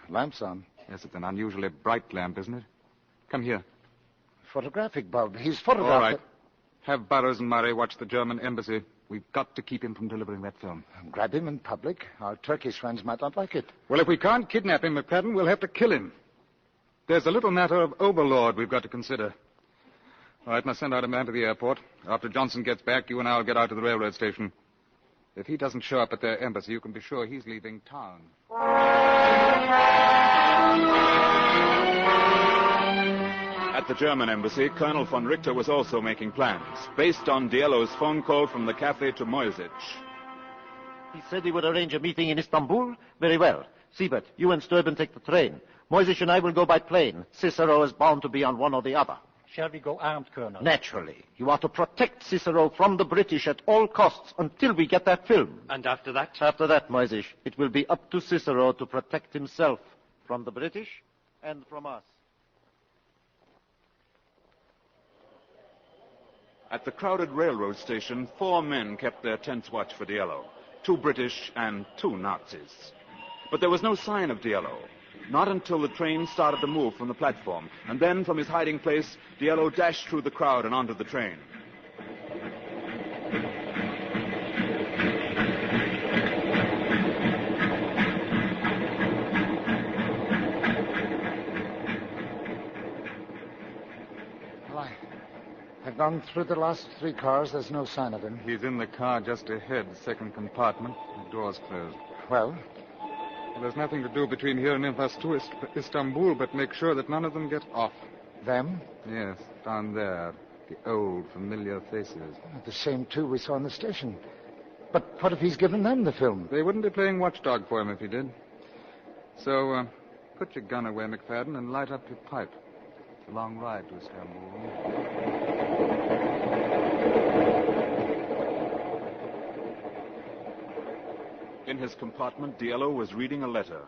Lamp's on. Yes, it's an unusually bright lamp, isn't it? Come here. Photographic bulb. He's photographed All right. it. Have Burroughs and Murray watch the German embassy. We've got to keep him from delivering that film. Grab him in public. Our Turkish friends might not like it. Well, if we can't kidnap him, McFadden, we'll have to kill him. There's a little matter of Overlord we've got to consider. All right, now send out a man to the airport. After Johnson gets back, you and I will get out to the railroad station. If he doesn't show up at their embassy, you can be sure he's leaving town. At the German embassy, Colonel von Richter was also making plans, based on Diallo's phone call from the cafe to Moisich. He said he would arrange a meeting in Istanbul. Very well. Siebert, you and Steuben take the train. Moisich and I will go by plane. Cicero is bound to be on one or the other. Shall we go armed, Colonel? Naturally. You are to protect Cicero from the British at all costs until we get that film. And after that? After that, Moisich, it will be up to Cicero to protect himself from the British and from us. At the crowded railroad station, 4 men kept their tense watch for Diallo. 2 British and 2 Nazis. But there was no sign of Diallo. Not until the train started to move from the platform. And then, from his hiding place, Diallo dashed through the crowd and onto the train. I've gone through the last 3 cars. There's no sign of him. He's in the car just ahead, second compartment. The door's closed. Well? There's nothing to do between here and Istanbul but make sure that none of them get off. Them? Yes, down there. The old, familiar faces. The same 2 we saw in the station. But what if he's given them the film? They wouldn't be playing watchdog for him if he did. So, put your gun away, McFadden, and light up your pipe. It's a long ride to Istanbul. In his compartment, Diallo was reading a letter.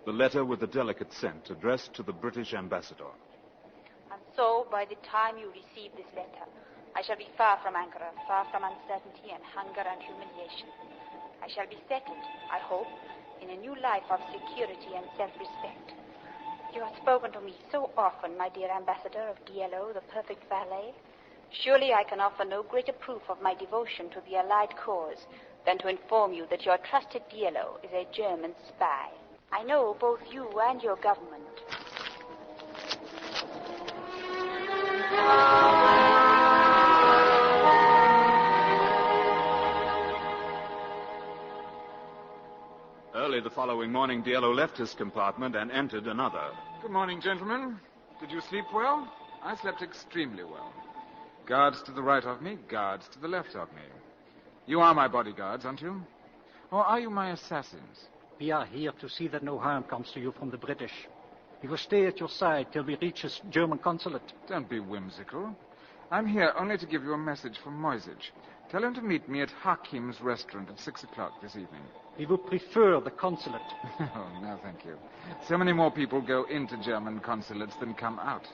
The letter with the delicate scent addressed to the British ambassador. And so, by the time you receive this letter, I shall be far from Ankara, far from uncertainty and hunger and humiliation. I shall be settled, I hope, in a new life of security and self-respect. You have spoken to me so often, my dear ambassador of Diallo, the perfect valet. Surely I can offer no greater proof of my devotion to the Allied cause than to inform you that your trusted Diallo is a German spy. I know both you and your government. Early the following morning, Diallo left his compartment and entered another. Good morning, gentlemen. Did you sleep well? I slept extremely well. Guards to the right of me, guards to the left of me. You are my bodyguards, aren't you? Or are you my assassins? We are here to see that no harm comes to you from the British. We will stay at your side till we reach his German consulate. Don't be whimsical. I'm here only to give you a message from Moisich. Tell him to meet me at Hakim's restaurant at 6 o'clock this evening. We would prefer the consulate. Oh, no, thank you. So many more people go into German consulates than come out.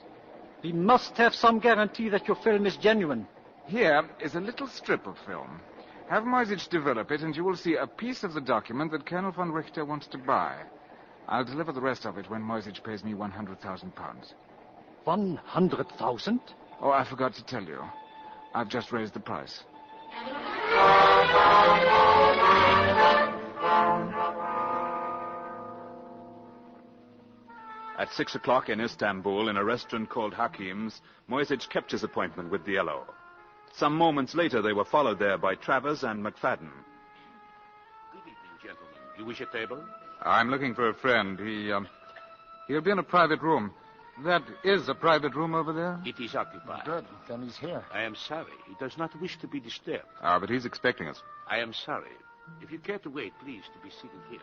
We must have some guarantee that your film is genuine. Here is a little strip of film. Have Moisich develop it, and you will see a piece of the document that Colonel von Richter wants to buy. I'll deliver the rest of it when Moisich pays me £100,000. 100,000? Oh, I forgot to tell you. I've just raised the price. At 6 o'clock in Istanbul, in a restaurant called Hakim's, Moisich kept his appointment with Diallo. Some moments later, they were followed there by Travers and McFadden. Good evening, gentlemen. You wish a table? I'm looking for a friend. He'll be in a private room. That is a private room over there? It is occupied. Good. Then he's here. I am sorry. He does not wish to be disturbed. Ah, but he's expecting us. I am sorry. If you care to wait, please, to be seated here.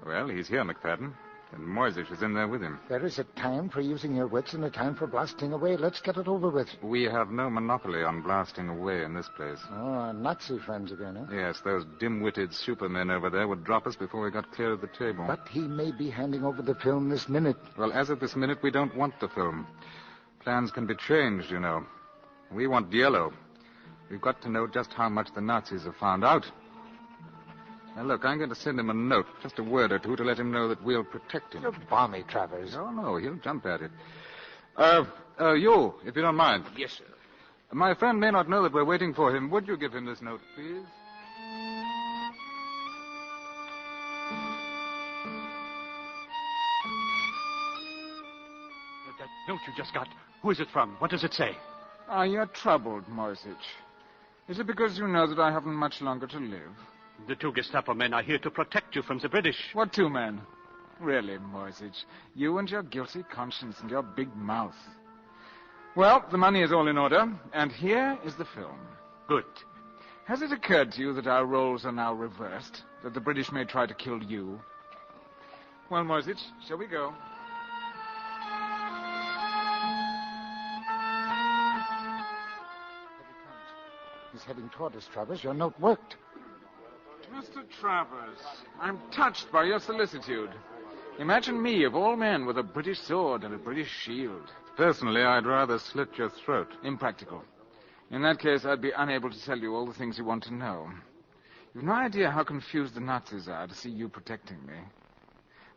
Well, he's here, McFadden. And Moisich is in there with him. There is a time for using your wits and a time for blasting away. Let's get it over with. We have no monopoly on blasting away in this place. Oh, Nazi friends again, huh? Yes, those dim-witted supermen over there would drop us before we got clear of the table. But he may be handing over the film this minute. Well, as of this minute, we don't want the film. Plans can be changed, you know. We want Diallo. We've got to know just how much the Nazis have found out. Now, look, I'm going to send him a note, just a word or two, to let him know that we'll protect him. You're balmy, Travers. Oh, no, he'll jump at it. You, if you don't mind. Yes, sir. My friend may not know that we're waiting for him. Would you give him this note, please? That note you just got, who is it from? What does it say? Ah, you're troubled, Moisich. Is it because you know that I haven't much longer to live? The 2 Gestapo men are here to protect you from the British. What 2 men? Really, Moisich, you and your guilty conscience and your big mouth. Well, the money is all in order, and here is the film. Good. Has it occurred to you that our roles are now reversed? That the British may try to kill you? Well, Moisich, shall we go? He's heading toward us, Travers. Your note worked. Mr. Travers, I'm touched by your solicitude. Imagine me, of all men, with a British sword and a British shield. Personally, I'd rather slit your throat. Impractical. In that case, I'd be unable to tell you all the things you want to know. You've no idea how confused the Nazis are to see you protecting me.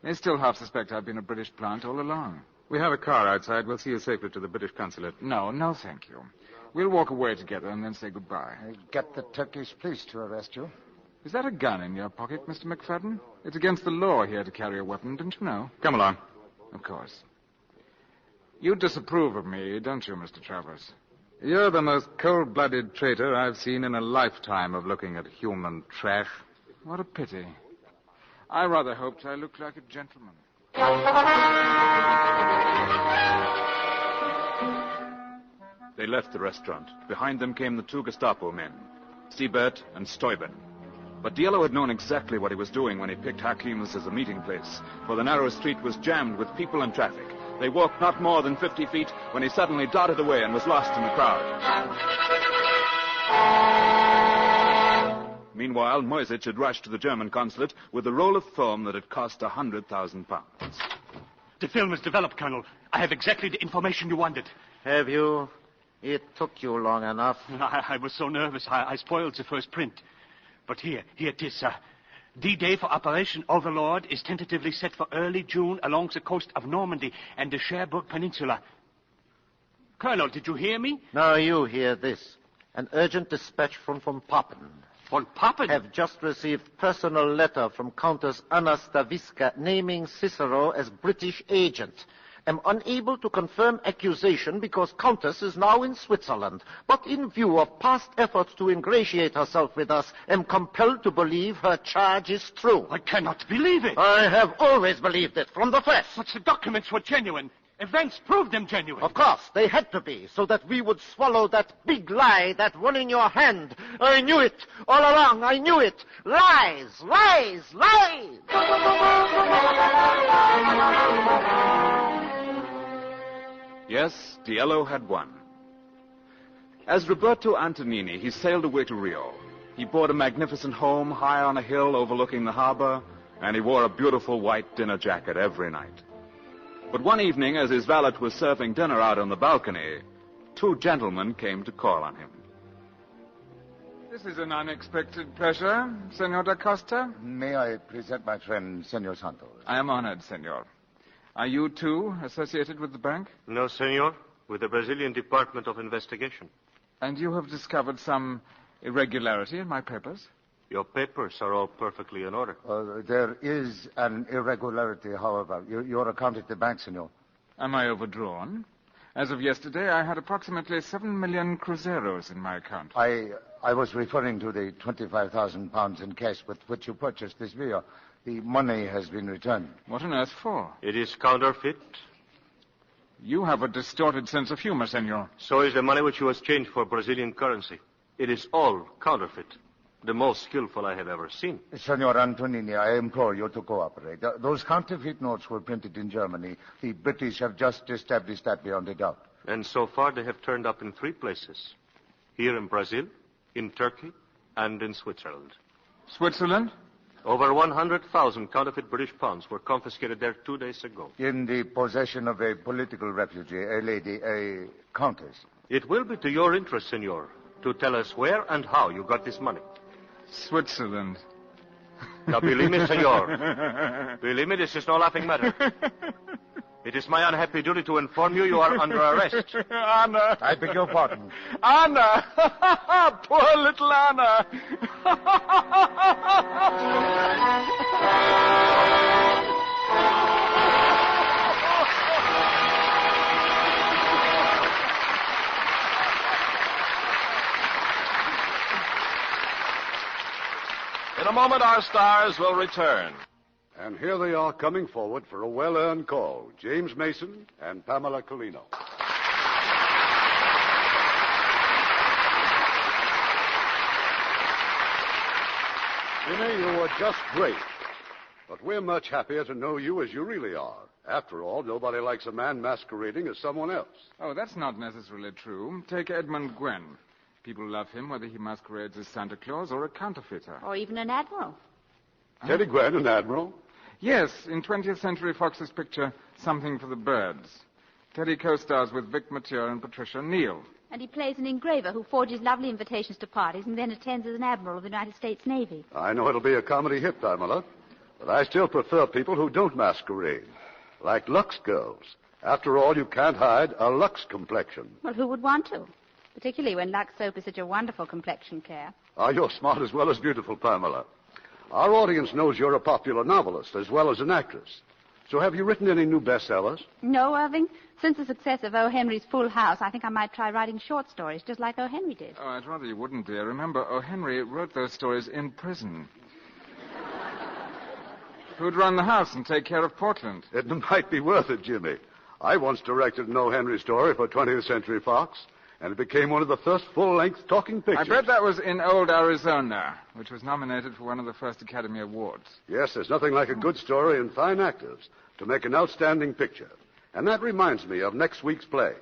They still half suspect I've been a British plant all along. We have a car outside. We'll see you safely to the British consulate. No, thank you. We'll walk away together and then say goodbye. Get the Turkish police to arrest you. Is that a gun in your pocket, Mr. McFadden? It's against the law here to carry a weapon, didn't you know? Come along. Of course. You disapprove of me, don't you, Mr. Travers? You're the most cold-blooded traitor I've seen in a lifetime of looking at human trash. What a pity. I rather hoped I looked like a gentleman. They left the restaurant. Behind them came the two Gestapo men, Siebert and Steuben. But Diallo had known exactly what he was doing when he picked Hakim's as a meeting place, for the narrow street was jammed with people and traffic. They walked not more than 50 feet when he suddenly darted away and was lost in the crowd. Meanwhile, Moisich had rushed to the German consulate with a roll of film that had cost £100,000. The film is developed, Colonel. I have exactly the information you wanted. Have you? It took you long enough. I was so nervous, I spoiled the first print. But here it is, sir. D-Day for Operation Overlord is tentatively set for early June along the coast of Normandy and the Cherbourg Peninsula. Colonel, did you hear me? Now you hear this. An urgent dispatch from von Papen. Von Papen? Have just received personal letter from Countess Anna Stavisca naming Cicero as British agent. Am unable to confirm accusation because Countess is now in Switzerland. But in view of past efforts to ingratiate herself with us, am compelled to believe her charge is true. I cannot believe it. I have always believed it, from the first. But the documents were genuine. Events proved them genuine. Of course, they had to be, so that we would swallow that big lie, that one in your hand. I knew it. All along, I knew it. Lies, lies, lies! Yes, Diallo had won. As Roberto Antonini, he sailed away to Rio. He bought a magnificent home high on a hill overlooking the harbor, and he wore a beautiful white dinner jacket every night. But one evening, as his valet was serving dinner out on the balcony, two gentlemen came to call on him. This is an unexpected pleasure, Senor da Costa. May I present my friend, Senor Santos? I am honored, Senor. Are you, too, associated with the bank? No, senor. With the Brazilian Department of Investigation. And you have discovered some irregularity in my papers? Your papers are all perfectly in order. There is an irregularity, however. Your account at the bank, senor. Am I overdrawn? As of yesterday, I had approximately 7 million cruzeros in my account. I was referring to the 25,000 pounds in cash with which you purchased this beer. The money has been returned. What on earth for? It is counterfeit. You have a distorted sense of humor, senor. So is the money which you exchanged for Brazilian currency. It is all counterfeit. The most skillful I have ever seen. Senor Antonini, I implore you to cooperate. Those counterfeit notes were printed in Germany. The British have just established that beyond a doubt. And so far they have turned up in 3 places. Here in Brazil, in Turkey, and in Switzerland. Switzerland? Over 100,000 counterfeit British pounds were confiscated there 2 days ago. In the possession of a political refugee, a lady, a countess. It will be to your interest, senor, to tell us where and how you got this money. Switzerland. Now, believe me, senor. Believe me, this is no laughing matter. It is my unhappy duty to inform you you are under arrest. Anna. I beg your pardon. Anna. Poor little Anna. In a moment, our stars will return. And here they are coming forward for a well-earned call. James Mason and Pamela Colino. Jimmy, you were just great. But we're much happier to know you as you really are. After all, nobody likes a man masquerading as someone else. Oh, that's not necessarily true. Take Edmund Gwen. People love him whether he masquerades as Santa Claus or a counterfeiter. Or even an admiral. Teddy Gwen, an admiral? Yes, in 20th Century Fox's picture, Something for the Birds. Teddy co-stars with Vic Mathieu and Patricia Neal. And he plays an engraver who forges lovely invitations to parties and then attends as an admiral of the United States Navy. I know it'll be a comedy hit, Pamela, but I still prefer people who don't masquerade. Like Lux girls. After all, you can't hide a Lux complexion. Well, who would want to? Particularly when Lux soap is such a wonderful complexion care. Ah, you're smart as well as beautiful, Pamela. Our audience knows you're a popular novelist as well as an actress. So have you written any new bestsellers? No, Irving. Since the success of O. Henry's Full House, I think I might try writing short stories, just like O. Henry did. Oh, I'd rather you wouldn't, dear. Remember, O. Henry wrote those stories in prison. Who'd run the house and take care of Portland? It might be worth it, Jimmy. I once directed an O. Henry story for 20th Century Fox, and it became one of the first full-length talking pictures. I bet that was In Old Arizona, which was nominated for one of the first Academy Awards. Yes, there's nothing like a good story and fine actors to make an outstanding picture. And that reminds me of next week's play.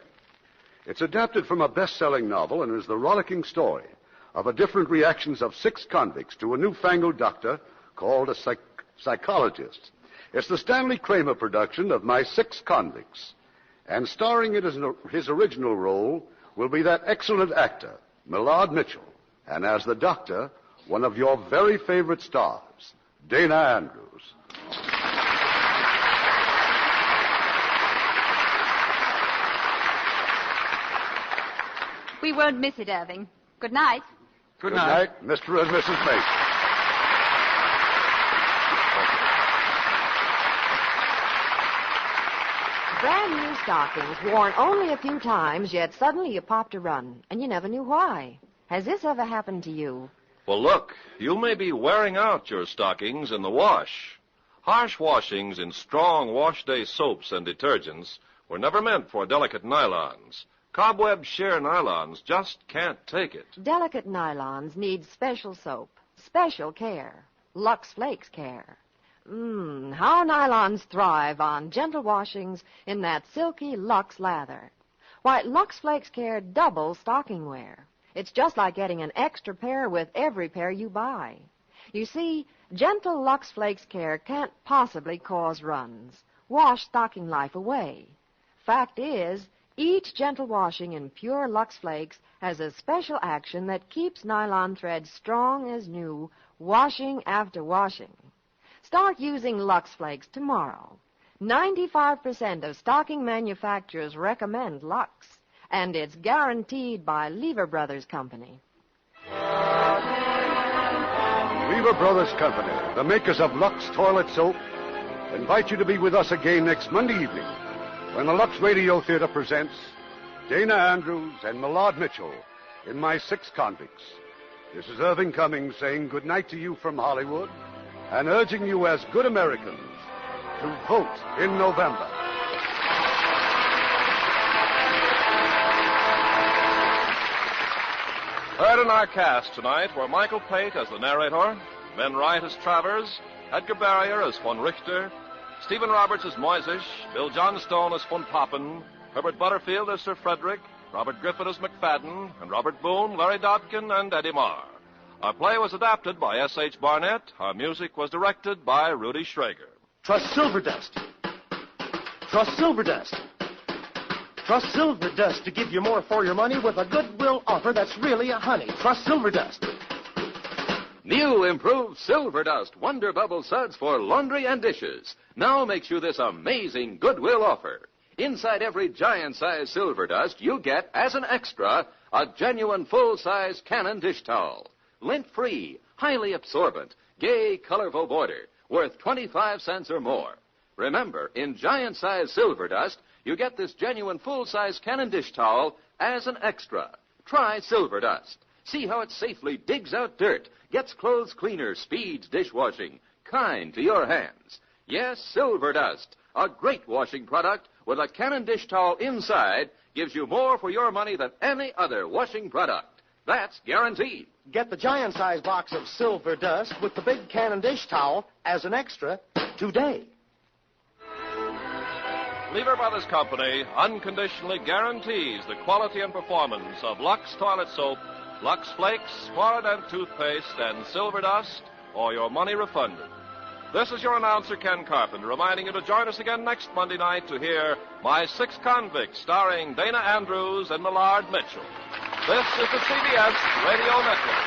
It's adapted from a best-selling novel and is the rollicking story of the different reactions of 6 convicts to a newfangled doctor called a psychologist. It's the Stanley Kramer production of My 6 Convicts. And starring in his original role will be that excellent actor, Millard Mitchell. And as the doctor, one of your very favorite stars, Dana Andrews. We won't miss it, Irving. Good night. Good night, Mr. and Mrs. Mason. Brand new stockings, worn only a few times, yet suddenly you popped a run, and you never knew why. Has this ever happened to you? Well, look, you may be wearing out your stockings in the wash. Harsh washings in strong wash-day soaps and detergents were never meant for delicate nylons. Cobweb sheer nylons just can't take it. Delicate nylons need special soap, special care, Lux Flakes care. How nylons thrive on gentle washings in that silky Lux lather. Why, Lux Flakes care doubles stocking wear. It's just like getting an extra pair with every pair you buy. You see, gentle Lux Flakes care can't possibly cause runs, wash stocking life away. Fact is, each gentle washing in pure Lux Flakes has a special action that keeps nylon thread strong as new, washing after washing. Start using Lux Flakes tomorrow. 95% of stocking manufacturers recommend Lux, and it's guaranteed by Lever Brothers Company. Lever Brothers Company, the makers of Lux Toilet Soap, invite you to be with us again next Monday evening when the Lux Radio Theater presents Dana Andrews and Millard Mitchell in My 6 Convicts. This is Irving Cummings saying good night to you from Hollywood and urging you as good Americans to vote in November. Heard in our cast tonight were Michael Pate as the narrator, Ben Wright as Travers, Edgar Barrier as von Richter, Stephen Roberts as Moisish, Bill Johnstone as von Papen, Herbert Butterfield as Sir Frederick, Robert Griffith as McFadden, and Robert Boone, Larry Dodkin, and Eddie Marr. Our play was adapted by S.H. Barnett. Our music was directed by Rudy Schrager. Trust Silverdust. Trust Silverdust. Trust Silverdust to give you more for your money with a goodwill offer that's really a honey. Trust Silverdust. New improved Silverdust Wonder Bubble Suds for laundry and dishes now makes you this amazing goodwill offer. Inside every giant-size Silverdust, you get, as an extra, a genuine full-size Canon dish towel. Lint-free, highly absorbent, gay, colorful border, worth 25 cents or more. Remember, in giant-size Silverdust, you get this genuine full-size Canon dish towel as an extra. Try Silverdust. See how it safely digs out dirt, gets clothes cleaner, speeds dishwashing, kind to your hands. Yes, Silverdust, a great washing product with a Canon dish towel inside, gives you more for your money than any other washing product. That's guaranteed. Get the giant-size box of Silverdust with the big Canon dish towel as an extra today. Lever Brothers Company unconditionally guarantees the quality and performance of Lux Toilet Soap, Lux Flakes, Florident Toothpaste, and Silverdust, or your money refunded. This is your announcer, Ken Carpenter, reminding you to join us again next Monday night to hear My 6 Convicts, starring Dana Andrews and Millard Mitchell. This is the CBS Radio Network.